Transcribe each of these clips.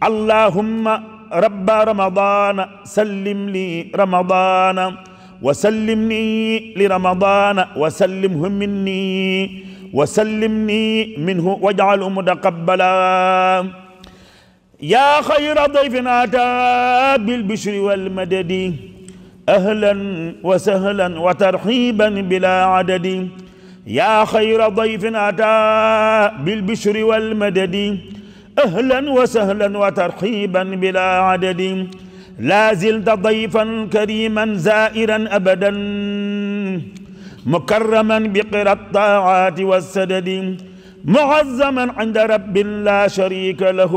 اللهم رب رمضان سلم لي رمضان وسلمني لرمضان وسلمه مني وسلمني منه واجعله متقبلا يا خير ضيف أتى بالبشر والمدد أهلا وسهلا وترحيبا بلا عدد يا خير ضيف أتى بالبشر والمدد أهلا وسهلا وترحيبا بلا عدد لا زلت ضيفا كريما زائرا أبدا مكرما بقرى الطاعات والسدد معظما عند رب لا شريك له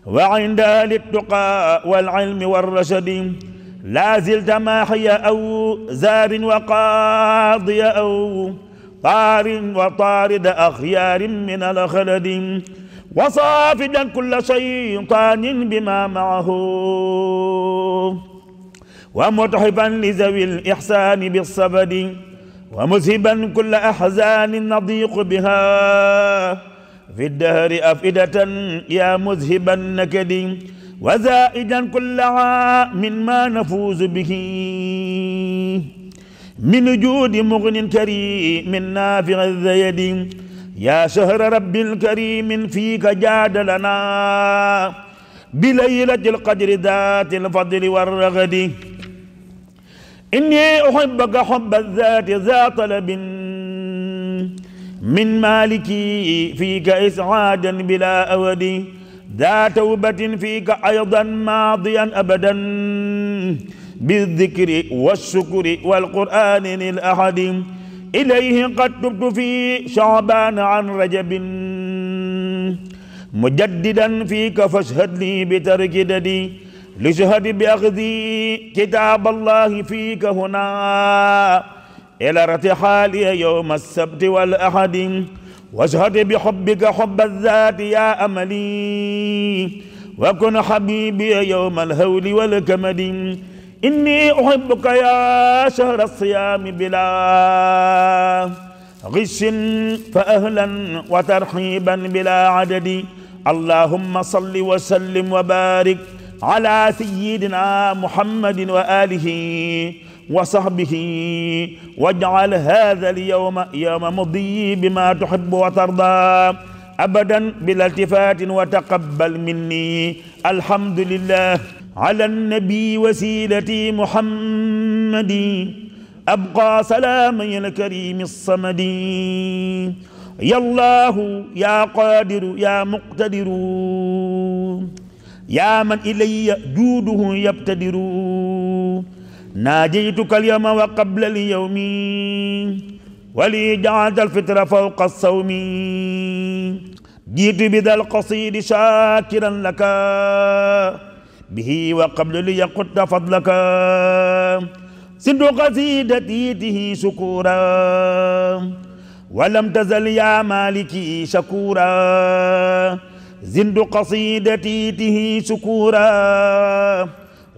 وعند أهل التقى والعلم والرشد لا زلت ماحيا أو زار وقاضي أو طار وطارد أخيار من الخلد وصافدا كل شيطان بما معه ومتحفا لذوي الإحسان بالصبد ومذهبا كل أحزان نضيق بها في الدهر أفئدة يا مذهب النكد وزائدا كل عام ما نفوز به من جود مغن كريم نافع الذيد يا شهر رب الكريم فيك جاد لنا بليلة القدر ذات الفضل والرغد إني أحبك حب الذات ذا طلب من مالكي فيك إسعادا بلا أود ذا توبة فيك أيضا ماضيا أبدا بالذكر والشكر والقرآن للأحد إليه قد تبت في شعبان عن رجب مجددا فيك فاشهد لي بترك ددي لشهد بأخذي كتاب الله فيك هنا إلى ارتحالي يوم السبت والأحد واشهد بحبك حب الذات يا أملي وكن حبيبي يوم الهول والكمد إني أحبك يا شهر الصيام بلا غش فأهلا وترحيبا بلا عدد اللهم صل وسلم وبارك على سيدنا محمد وآله وصحبه واجعل هذا اليوم يوم مضي بما تحب وترضى أبدا بلا التفات وتقبل مني الحمد لله على النبي وسيلتي محمد أبقى سلامي الكريم الصمد يا الله يا قادر يا مقتدر يا من إلي جوده يبتدر ناجيتك اليوم وقبل اليوم ولي جعلت الفطر فوق الصوم جئت بذا القصيد شاكرا لك به وقبل لي قلت فضلك سند قصيدتي شكورا ولم تزل يا مالكي شكورا زند قصيدتي شكورا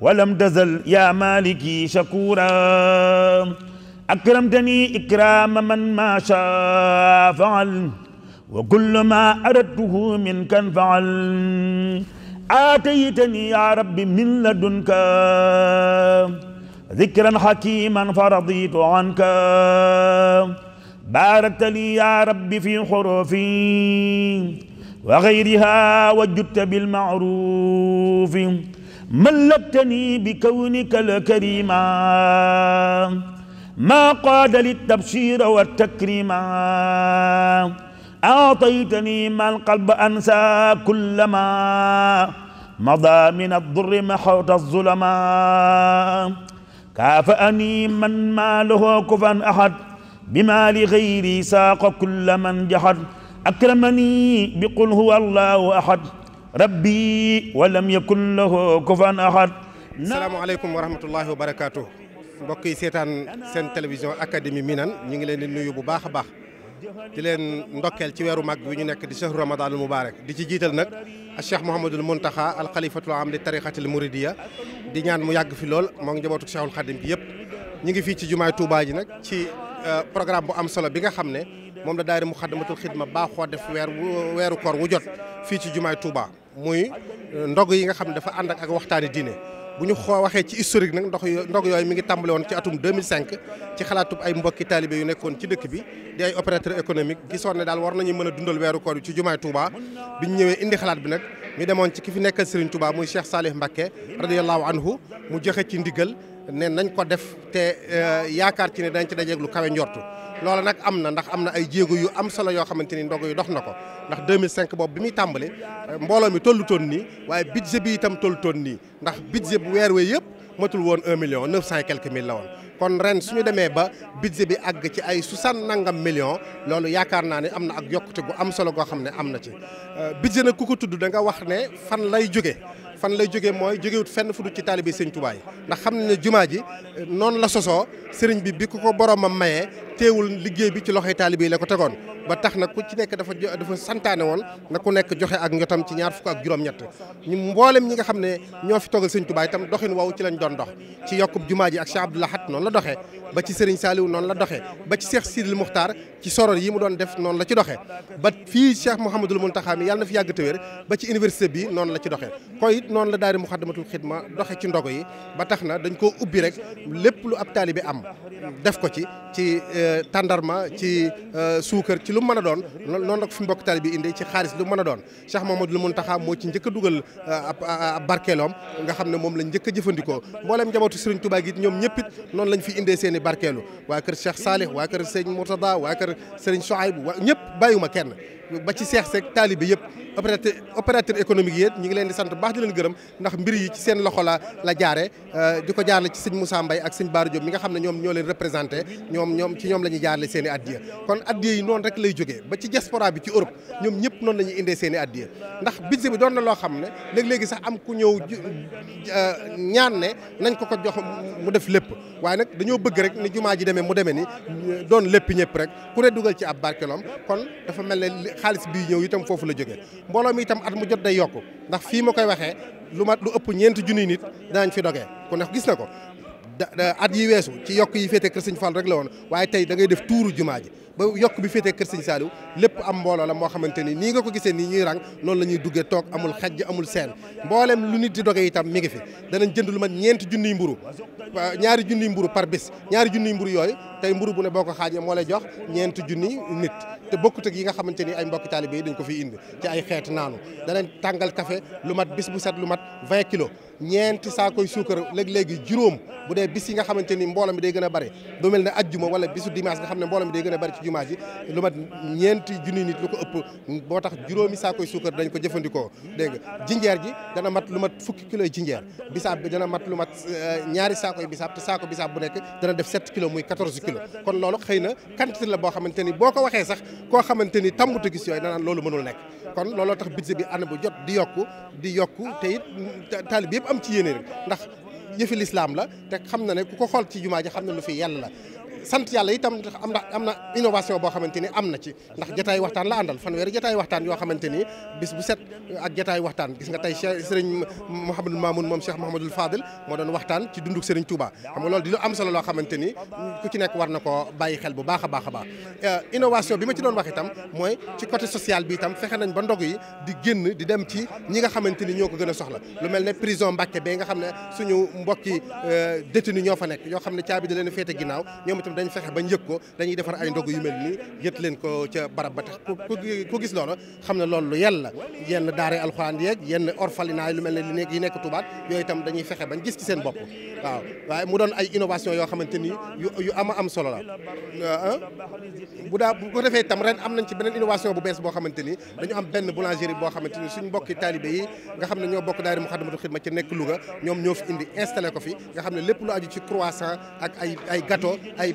ولم تزل يا مالكي شكورا أكرمتني إكرام من ما شاء فعل وكل ما أردته منك فعل آتيتني يا رب من لدنك ذكرا حكيما فرضيت عنك باركت لي يا رب في حروفي وغيرها وجدت بالمعروف ملكتني بكونك الكريم ما قاد للتبشير والتكريم أعطيتني ما القلب أنسى كلما مضى من الضر محوت الظلماء كافأني من ما له كفا أحد بما لغيري ساق كل من جحد أكرمني بقل هو الله أحد ربي ولم يكن له كفا أحد. asalaamaaleykum wa rahmatullahi wa barakaatu. mbokk yi seetaan seen télévision académie Minane ñu ngi leen di nuyu bu baax a baax di leen ndokkeel ci weeru mag bi ñu nekk di shahru ramadanul mubarak di ci jiital nag Cheikh Mouhamadul Mountakha al xalifatul am li tariqatil muridiya di ñaan mu yàgg fi lool moo ngi njabootu Cheikhul Khadim bi yëpp ñu ngi fii ci jumaay Touba ji nag ci programme bu am solo bi nga xam ne moom la daayira Muxaddamatul Xidma baaxoo def weeru koor wu jot fii ci jumaay Touba muy ndog yi nga xam ne dafa ànd ak waxtaani diine. bu ñu waxee ci historique nag ndog yooyu mi ngi tàmbale woon ci atum 2005 ci xalaatub ay mbokki taalibe yu nekkoon ci dëkk bi di ay opérateur économique gisoon ne daal war nañu mën a dundal weeru koor yi ci jumaay Touba bi ñu ñëwee indi xalaat bi nag ñu demoon ci ki fi nekkal Serigne Touba muy Cheikh Salih Mbacké radiyallahu anhu mu joxe ci ndigal ne nañ ko def te yaakaar ci ne dañ ci dajeeg lu kawe njortu loolu nag am na ndax am na ay jéego yu am solo yoo xamante ni ndog yi dox na ko ndax 2005 boobu bi muy tàmbali mbooloo mi tollutoon nii waaye budget bi itam tollutoon nii ndax budget bu weer wee yëpp matul woon 1 million 900 et quelques mille la woon. kon ren suñu demee ba budget bi àgg ci ay 60 nangam millions loolu yaakaar naa ne am na ak yokkute gu am solo goo xam ne am na ci budget nag ku ko tudd da nga wax ne fan lay jóge fan lay jógee mooy jógewut fenn fu dul ci taalibe Sëriñ Tuubaa yi ndax xam ne jumaa ji noonu la sosoo sëriñ bi ku ko boromam mayee teewul liggéey bi ci loxoy taalibe yi la ko tegoon ba tax na ku ci nekk dafa santaane woon na ku nekk joxe ak njotam ci ñaar fukk ak juróom-ñett ñu mboolem ñi nga xam ne ñoo fi toogal Sëriñ Tuubaa itam doxin woowu ci lañ doon dox ci yokkub jumaa ji ak Cheikh Abdou Lahad noonu la doxee ba ci Serigne Saliou noonu la doxee ba ci Cheikh Sidil Muxtaar ci soror yi mu doon def noonu la ci doxee ba fii Cheikh Mouhamadoul Mountakha mi yàlla na fi yàgg te wér ba ci université bi noonu la ci doxee koy it noonu la daayira Muxaddamatul Xidma doxe ci ndogo yi ba tax na dañ koo ubbi rek lépp lu ab taalibe am def ko ci tàndarma ci suukar ci lu mën a doon noonu la ko fi mbokk taalibe bi indi ci xaalis lu mën a doon Cheikh Mouhamadoul Mountakha moo ci njëkk a dugal ab barkeeloom nga xam ne moom lañ njëkk a jëfandikoo mboolem njabootu Serigne Touba gi ñoom ñëpp it noonu lañ fi indee seen i barkeelu waa kër Cheikh Salih waa kër Serigne Mourtada waa kër Serigne Souaïbou waa ñëpp bàyyiwuma kenn ba ci seex seeg taalibe yëpp opérateur économique yi ñu ngi leen di sant baax di leen gërëm ndax mbir yi ci seen loxo la jaare di ko jaarale ci sëñ Moussa Mbaye ak sëñ Bara Diop mi nga xam ne ñoom ñoo leen représenté ñoom ci ñoom la ñuy jaarale seen i addiya kon addiya yi noonu rek lay jógee ba ci diaspora bi ci Europe ñoom ñëpp noonu la ñuy indee seen i addiya ndax budget bi doon na loo xam ne léegi sax am ku ñëw ñaan ne nañ ko jox mu def lépp waaye nag dañoo bëgg rek ni jumaa ji demee mu demee ni doon lépp ñëpp rek ku ne dugal ci ab barkeloom kon dafa mel ne xaalis bii ñëw itam foofu la jógee mbooloo mi itam at mu jot day yokku ndax fii ma koy waxee lu ëpp 4 junniy nit danañ fi dogee ku ne gis na ko at yi weesu ci yokk yi féetee kër Sëñ Fall rek la woon waaye tey da ngay def tuuru jumaa ji ba yokk bi féetee kër Sëñ Saliou lépp am mbooloo la moo xamante ni nii nga ko gisee nii ñuy rang noonu la ñuy duggee toog amul xajj amul seen mboolem lu nit di dogee itam mi ngi fi danañ jënd lu mat 4 junniy mburu 2 junniy mburu par bés 2 junniy mburu yooyu tey mburu bu ne boo ko xaajee moo lay jox 4 junniy nit te bokkut ak yi nga xamante ni ay mbokki taalibe yi dañ ko fi indi ci ay xeeti naanu danañ tàngal café lu mat bis bu set lu mat 20 kilos 4 saakoy suukar léegi juróom bu dee bis yi nga xamante ni mbooloo mi day gën a bëri du mel ne ajjuma wala bisu dimanche nga xam ne mbooloo mi day gën a bëri ci jumaa ji lu mat 4 junniy nit lu ko ëpp boo tax juróomi saakoy suukar dañ ko jëfandikoo dégg nga jinjeer ji dana mat lu mat 10 kilos yi jinjeer bisaab bi dana mat lu mat 2 saakoy bisaab te saako bisaab bu nekk dana def 7 kilos muy 14 kilos kon loolu xëy na quantité la boo xamante ni boo ko waxee sax koo xamante ni tàmbut gis yooyu danaan loolu mënul nekk kon looloo tax budget bi année bu jot di yokku te it taalib yëpp am ci yéene rek ndax yëfi lislaam la te xam na ne ku ko xool ci jumaa ji xam na lu fi yàlla la sant yàlla itam am na innovation boo xamante ni am na ci ndax jataay waxtaan la àndal fanweeri jataay waxtaan yoo xamante ni bis bu set ak jataay waxtaan gis nga tey sëriñ Mouhamadou Mamoun moom Cheikh Mouhamadoul Fadil moo doon waxtaan ci dunduk sëriñ Touba xam nga loolu di lu am solo loo xamante ni ku ci nekk war na koo bàyyi xel bu baax a baax a baax innovation bi ma ci doon wax itam mooy ci côté social bi itam fexe nañ ba ndog yi di génn di dem ci ñi nga xamante ni ñoo ko gën a soxla lu mel ne prison Mbacké ba nga xam ne suñu mbokki détenu ñoo fa nekk yoo xam ne caabi da leen féete ginnaaw ñoom dañ fexe ba njëkk ko dañuy defar ay ndog yu mel nii yët leen ko ca barab ba tax ku gis loolu xam ne loolu lu yella yenn daare alxuraan yeeg yenn orphelinat lu mel ne yi nekk Touba yooyu itam dañuy fexe bañ gis ci seen bopp waaw waaye mu doon ay innovation yoo xamante ni yu am solo la bu ko defee itam ren am nañ ci beneen innovation bu bees boo xamante ni dañu am benn boulangerie boo xamante ni suñ mbokki taalibe yi nga xam ne ñoo bokk daayira Muxaddamatul Xidma ci nekk Louga ñoom ñoo fi indi installé ko fi nga xam ne lépp lu aju ci croissant ak ay gâteau ay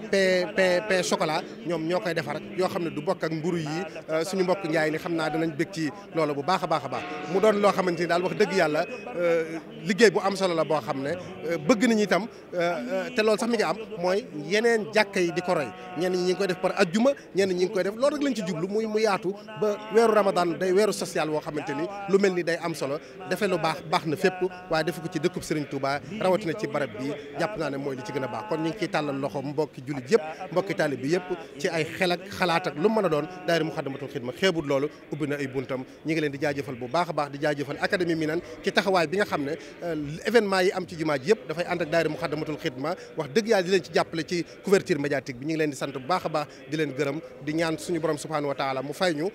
pain chocolat ñoom ñoo koy defar yoo xam ne du bokk ak mburu yi suñu mbokk njaay ni xam naa danañ bëgg ci loolu bu baax a baax mu doon loo xamante ni daal wax dëgg yàlla liggéey bu am solo la boo xam ne bëgg nañu itam te loolu sax mi ngi am mooy yeneen jàkka yi di ko roy ñenn ñi ngi koy def par ajjuma ñenn ñi ngi koy def loolu rek lañ ci jublu muy mu yaatu ba weeru ramadan day weeru social boo xamante ni lu mel ni day am solo defee lu baax na fépp waaye defe ko ci dëkkub Serigne Touba rawatina ci barab bi jàpp naa ne mooy li ci gën a baax kon ñu ngi ciy tàllal loxo mbokki jullit yëpp mbokki taalib bi yëpp ci ay xel ak xalaat ak lu mën a doon daayira Muxaddamatul Xidma xeebut loolu ubbi na ay buntam ñi ngi leen di jaajëfal bu baax a baax di jaajëfal académie Minane ci taxawaay bi nga xam ne événement yi am ci jumaa ji yëpp dafay ànd ak daayira Muxaddamatul Xidma wax dëgg yàlla di leen ci jàppale ci couverture médiatique bi ñu ngi leen di sant bu baax a baax di leen gërëm di ñaan suñu borom subhanahu wa taala mu fay ñu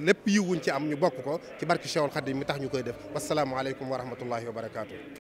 lépp yiwuñ ci am ñu bokk ko ci barke Cheikhul Khadim mi tax ñu koy def wasalaamu aleykum wa rahmatullahi wa barakaatu.